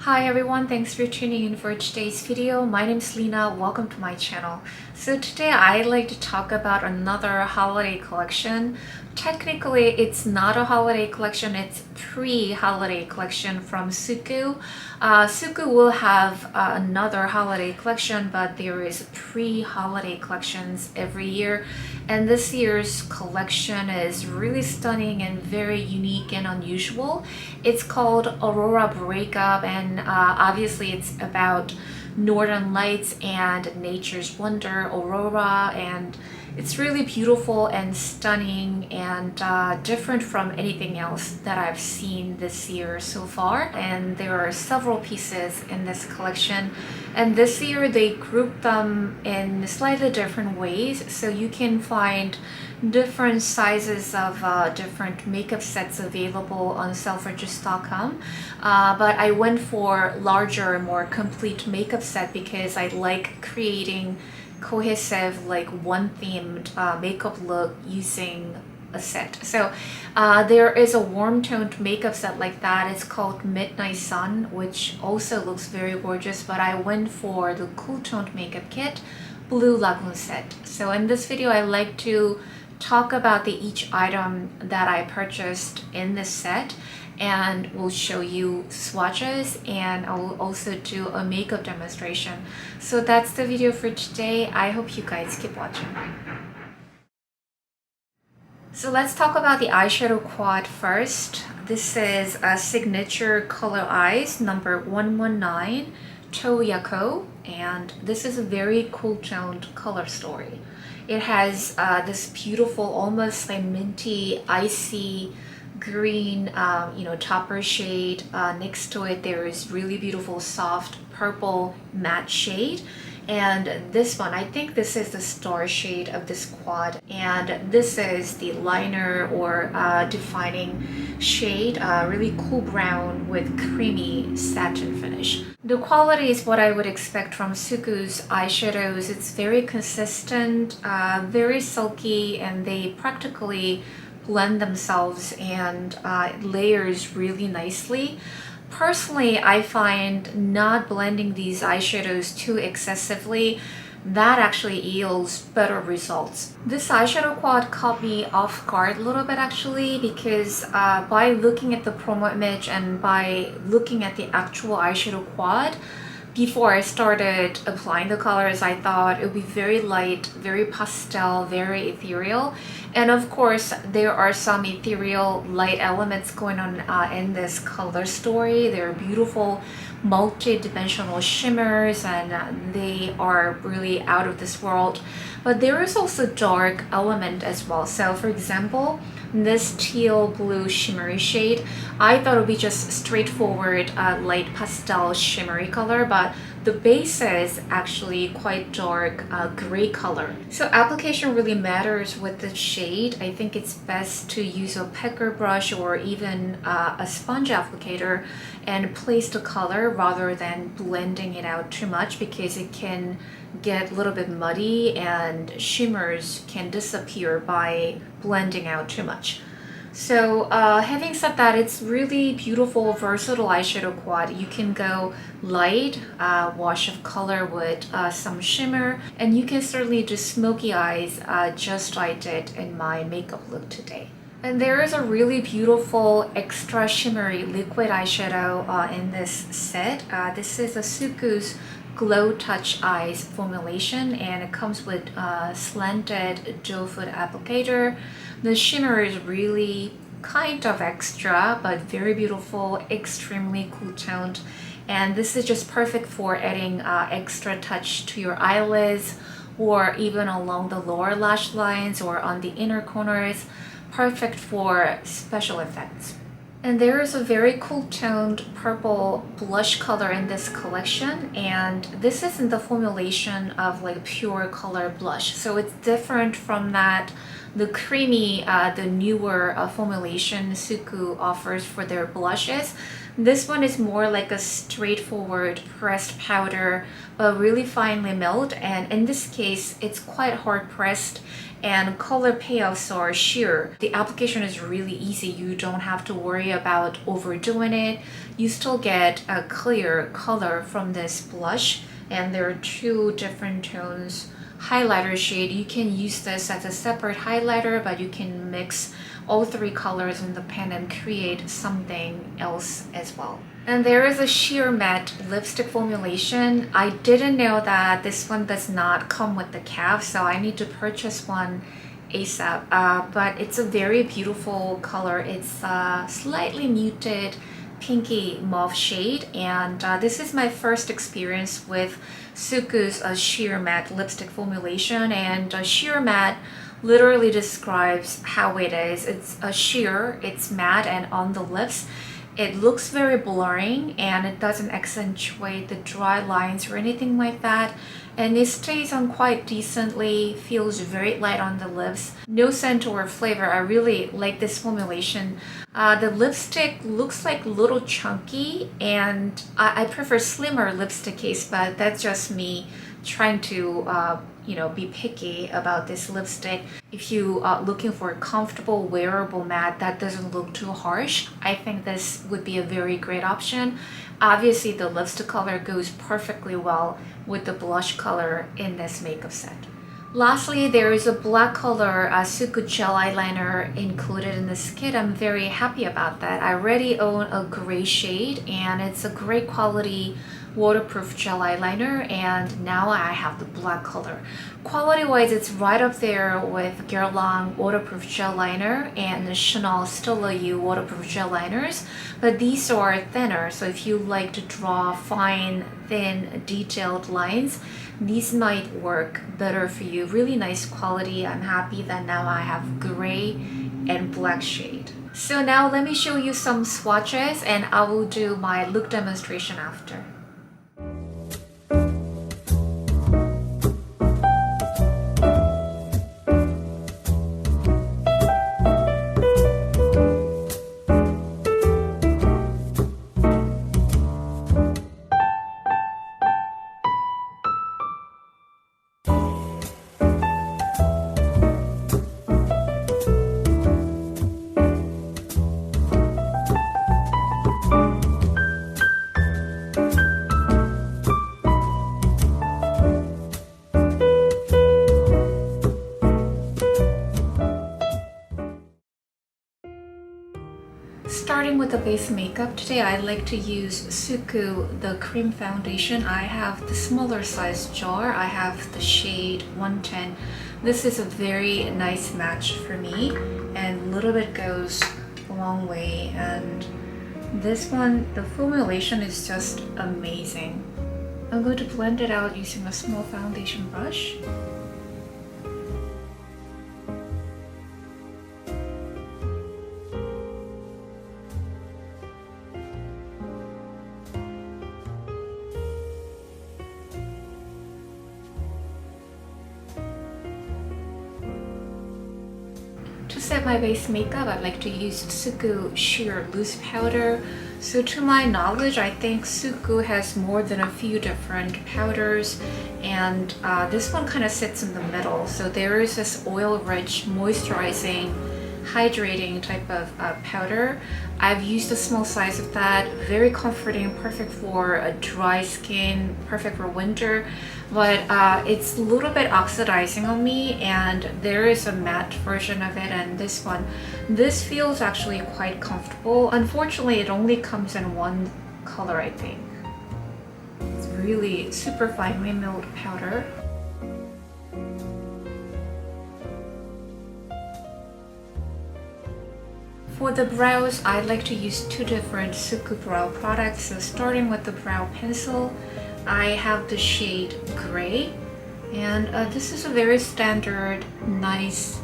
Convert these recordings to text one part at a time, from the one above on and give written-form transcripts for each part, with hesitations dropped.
Hi everyone, thanks for tuning in for today's video. My name is Lena. Welcome to my channel. So today I'd like to talk about another holiday collection. Technically, it's not a holiday collection, it's pre-holiday collection from Suqqu. Suqqu will have another holiday collection, but there is pre-holiday collections every year. And this year's collection is really stunning and very unique and unusual. It's called Aurora Breakup, and obviously it's about northern lights and nature's wonder, aurora, and it's really beautiful and stunning and different from anything else that I've seen this year so far. And there are several pieces in this collection, and this year they grouped them in slightly different ways, so you can find different sizes of different makeup sets available on Selfridges.com, but I went for larger, more complete makeup set because I like creating cohesive, like one themed makeup look using a set. So there is a warm toned makeup set like that. It's called Midnight Sun, which also looks very gorgeous, but I went for the cool toned makeup kit, Blue Lagoon set. So in this video I like to talk about each item that I purchased in this set, and we'll show you swatches, and I will also do a makeup demonstration. So that's the video for today. I hope you guys keep watching. So let's talk about the eyeshadow quad first. This is a signature color eyes number 119 Toyako, and this is a very cool toned color story. It has this beautiful, almost like minty, icy green, topper shade. Next to it, there is really beautiful, soft purple matte shade. And this one, I think this is the star shade of this quad. And this is the liner or defining shade, really cool brown with creamy satin finish. The quality is what I would expect from Suqqu's eyeshadows. It's very consistent, very silky, and they practically blend themselves and layers really nicely. Personally, I find not blending these eyeshadows too excessively, that actually yields better results. This eyeshadow quad caught me off guard a little bit actually, because by looking at the promo image and by looking at the actual eyeshadow quad, before I started applying the colors, I thought it would be very light, very pastel, very ethereal. And of course, there are some ethereal light elements going on in this color story. They're beautiful, multi-dimensional shimmers, and they are really out of this world. But there is also dark element as well. So for example, this teal blue shimmery shade, I thought it would be just straightforward light pastel shimmery color, but the base is actually quite dark gray color. So application really matters with the shade. I think it's best to use a pecker brush or even a sponge applicator and place the color rather than blending it out too much, because it can get a little bit muddy and shimmers can disappear by blending out too much. So having said that, it's really beautiful, versatile eyeshadow quad. You can go light, wash of color with some shimmer, and you can certainly do smoky eyes just like I did in my makeup look today. And there is a really beautiful extra shimmery liquid eyeshadow in this set. This is a Suqqu's Glow Touch Eyes formulation, and it comes with slanted doe foot applicator. The shimmer is really kind of extra, but very beautiful, extremely cool toned. And this is just perfect for adding extra touch to your eyelids, or even along the lower lash lines or on the inner corners. Perfect for special effects. And there is a very cool toned purple blush color in this collection, and this is in the formulation of like pure color blush, so it's different from that the creamy, the newer formulation Suqqu offers for their blushes. This one is more like a straightforward pressed powder, but really finely milled, and in this case it's quite hard pressed and color payoffs are sheer. The application is really easy. You don't have to worry about overdoing it. You still get a clear color from this blush, and there are two different tones. Highlighter shade, you can use this as a separate highlighter, but you can mix all three colors in the pen and create something else as well. And there is a sheer matte lipstick formulation. I didn't know that this one does not come with the cap, so I need to purchase one ASAP. But it's a very beautiful color. It's a slightly muted pinky mauve shade, and this is my first experience with Suqqu's sheer matte lipstick formulation, and sheer matte literally describes how it is. It's a sheer, it's matte, and on the lips it looks very blurring and it doesn't accentuate the dry lines or anything like that, and it stays on quite decently, feels very light on the lips, no scent or flavor. I really like this formulation. The lipstick looks like a little chunky, and I prefer slimmer lipstick case, but that's just me trying to be picky about this lipstick. If you are looking for a comfortable wearable matte that doesn't look too harsh, I think this would be a very great option. Obviously the lipstick color goes perfectly well with the blush color in this makeup set. Lastly, there is a black color Suqqu gel eyeliner included in this kit. I'm very happy about that. I already own a gray shade, and it's a great quality waterproof gel eyeliner, and now I have the black color. Quality wise, it's right up there with Guerlain waterproof gel liner and the Chanel Stella U waterproof gel liners, but these are thinner, so if you like to draw fine, thin, detailed lines, these might work better for you. Really nice quality. I'm happy that now I have gray and black shade. So now let me show you some swatches, and I will do my look demonstration after. Starting with the base makeup, today I like to use Suqqu, the cream foundation. I have the smaller size jar. I have the shade 110. This is a very nice match for me, and a little bit goes a long way. And this one, the formulation is just amazing. I'm going to blend it out using a small foundation brush. To set my base makeup, I like to use Suqqu Sheer Loose Powder. So to my knowledge, I think Suqqu has more than a few different powders, and this one kind of sits in the middle. So there is this oil-rich, moisturizing, hydrating type of powder. I've used a small size of that. Very comforting, perfect for a dry skin, perfect for winter, but it's a little bit oxidizing on me, and there is a matte version of it, and this feels actually quite comfortable. Unfortunately, it only comes in one color, I think. It's really super finely milled powder. For the brows, I like to use two different Suqqu brow products. So starting with the brow pencil, I have the shade Gray, and this is a very standard, nice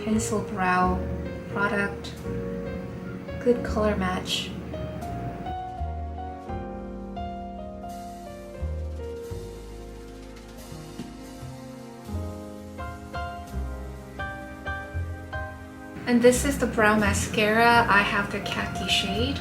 pencil brow product. Good color match. And this is the brow mascara. I have the khaki shade.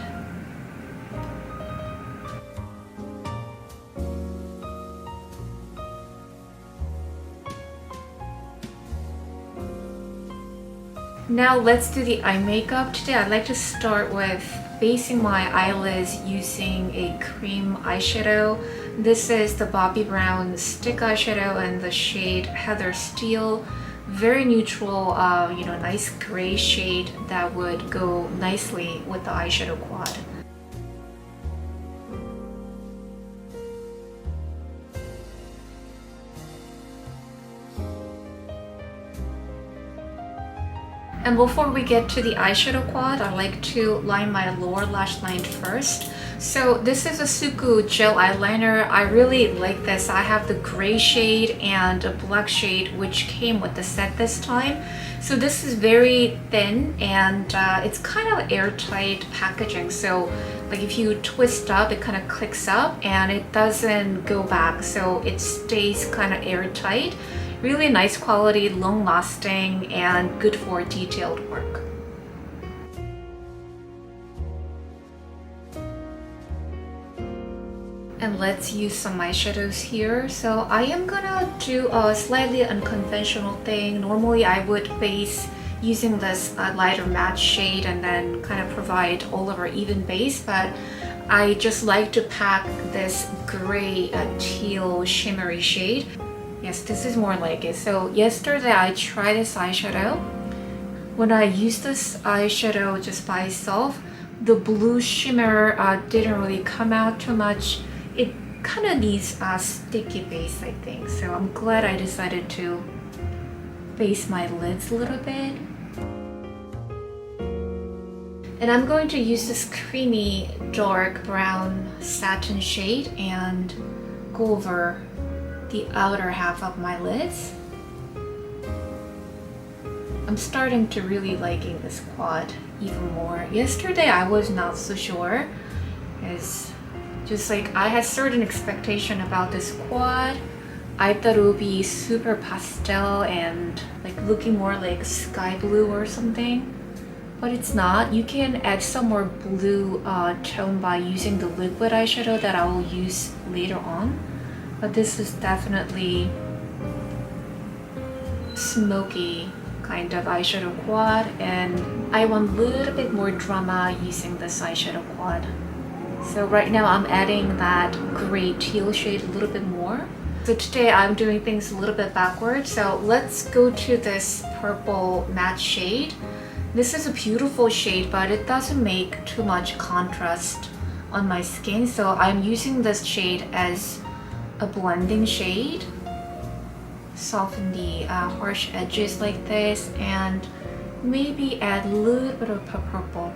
Now let's do the eye makeup. Today I'd like to start with basing my eyelids using a cream eyeshadow. This is the Bobbi Brown stick eyeshadow in the shade Heather Steel. Very neutral, nice gray shade that would go nicely with the eyeshadow quad. And before we get to the eyeshadow quad, I like to line my lower lash line first. So this is a Suqqu gel eyeliner. I really like this. I have the gray shade and a black shade which came with the set this time. So this is very thin and it's kind of airtight packaging. So like if you twist up, it kind of clicks up and it doesn't go back. So it stays kind of airtight. Really nice quality, long lasting, and good for detailed work. And let's use some eyeshadows here. So I am gonna do a slightly unconventional thing. Normally I would base using this lighter matte shade and then kind of provide all over even base, but I just like to pack this gray teal shimmery shade. Yes, this is more like it. So yesterday I tried this eyeshadow. When I used this eyeshadow just by itself, the blue shimmer didn't really come out too much. It kind of needs a sticky base, I think. So I'm glad I decided to base my lids a little bit. And I'm going to use this creamy dark brown satin shade and go over the outer half of my lids. I'm starting to really liking this quad even more. Yesterday I was not so sure. It's just like I had certain expectation about this quad. I thought it would be super pastel and like looking more like sky blue or something, but it's not. You can add some more blue tone by using the liquid eyeshadow that I will use later on. But this is definitely smoky kind of eyeshadow quad, and I want a little bit more drama using this eyeshadow quad. So right now I'm adding that gray teal shade a little bit more. So today I'm doing things a little bit backwards. So let's go to this purple matte shade. This is a beautiful shade, but it doesn't make too much contrast on my skin. So I'm using this shade as a blending shade, soften the harsh edges like this, and maybe add a little bit of purple.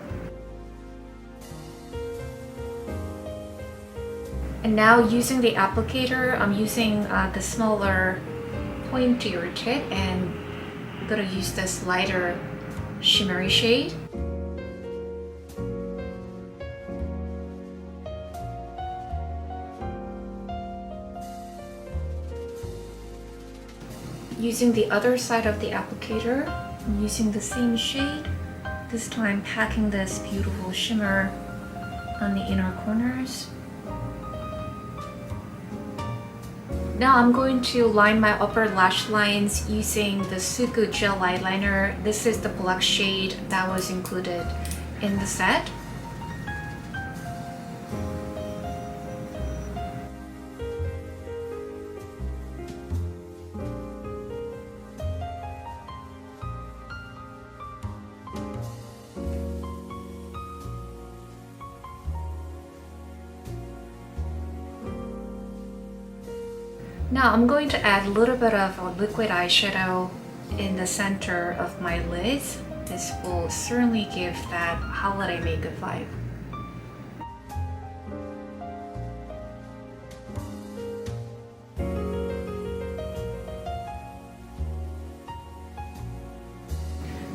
And now using the applicator, I'm using the smaller pointier tip, and I'm gonna use this lighter shimmery shade. Using the other side of the applicator, I'm using the same shade, this time packing this beautiful shimmer on the inner corners. Now I'm going to line my upper lash lines using the Suqqu gel eyeliner. This is the black shade that was included in the set. Now I'm going to add a little bit of a liquid eyeshadow in the center of my lids. This will certainly give that holiday makeup vibe.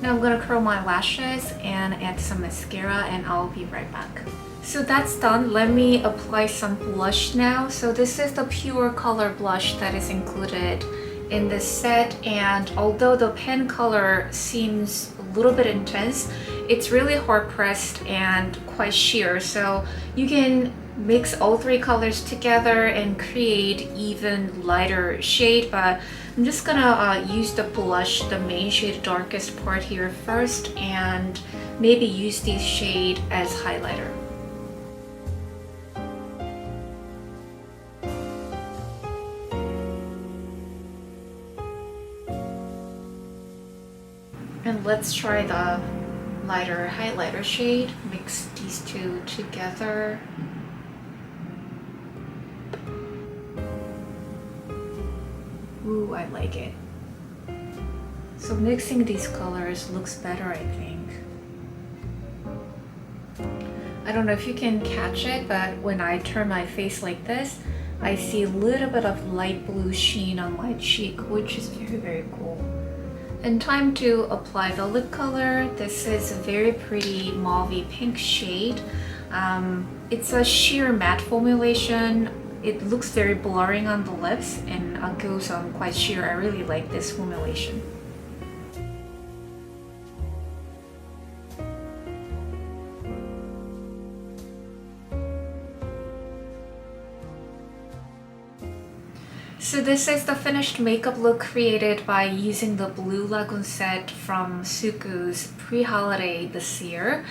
Now I'm gonna curl my lashes and add some mascara, and I'll be right back. So that's done. Let me apply some blush now. So this is the pure color blush that is included in this set, and although the pen color seems a little bit intense, it's really hard pressed and quite sheer, so you can mix all three colors together and create even lighter shade, but I'm just gonna use the blush, the main shade, darkest part here first, and maybe use this shade as highlighter. And let's try the lighter highlighter shade. Mix these two together. Ooh, I like it. So mixing these colors looks better, I think. I don't know if you can catch it, but when I turn my face like this, I see a little bit of light blue sheen on my cheek, which is very, very cool. And time to apply the lip color. This is a very pretty mauvey pink shade. It's a sheer matte formulation. It looks very blurring on the lips and goes on quite sheer. I really like this formulation. So this is the finished makeup look created by using the Blue Lagoon set from Suqqu's pre-holiday this year.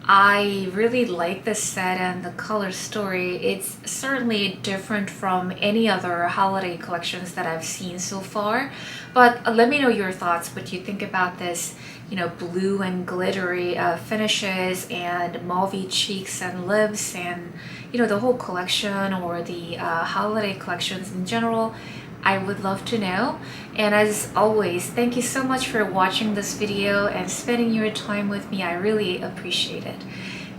I really like this set and the color story. It's certainly different from any other holiday collections that I've seen so far. But let me know your thoughts, what you think about this, you know, blue and glittery finishes and mauvey cheeks and lips, and you know, the whole collection or the holiday collections in general. I would love to know. And as always, thank you so much for watching this video and spending your time with me. I really appreciate it.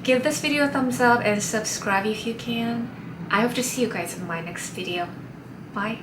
Give this video a thumbs up and subscribe if you can. I hope to see you guys in my next video. Bye.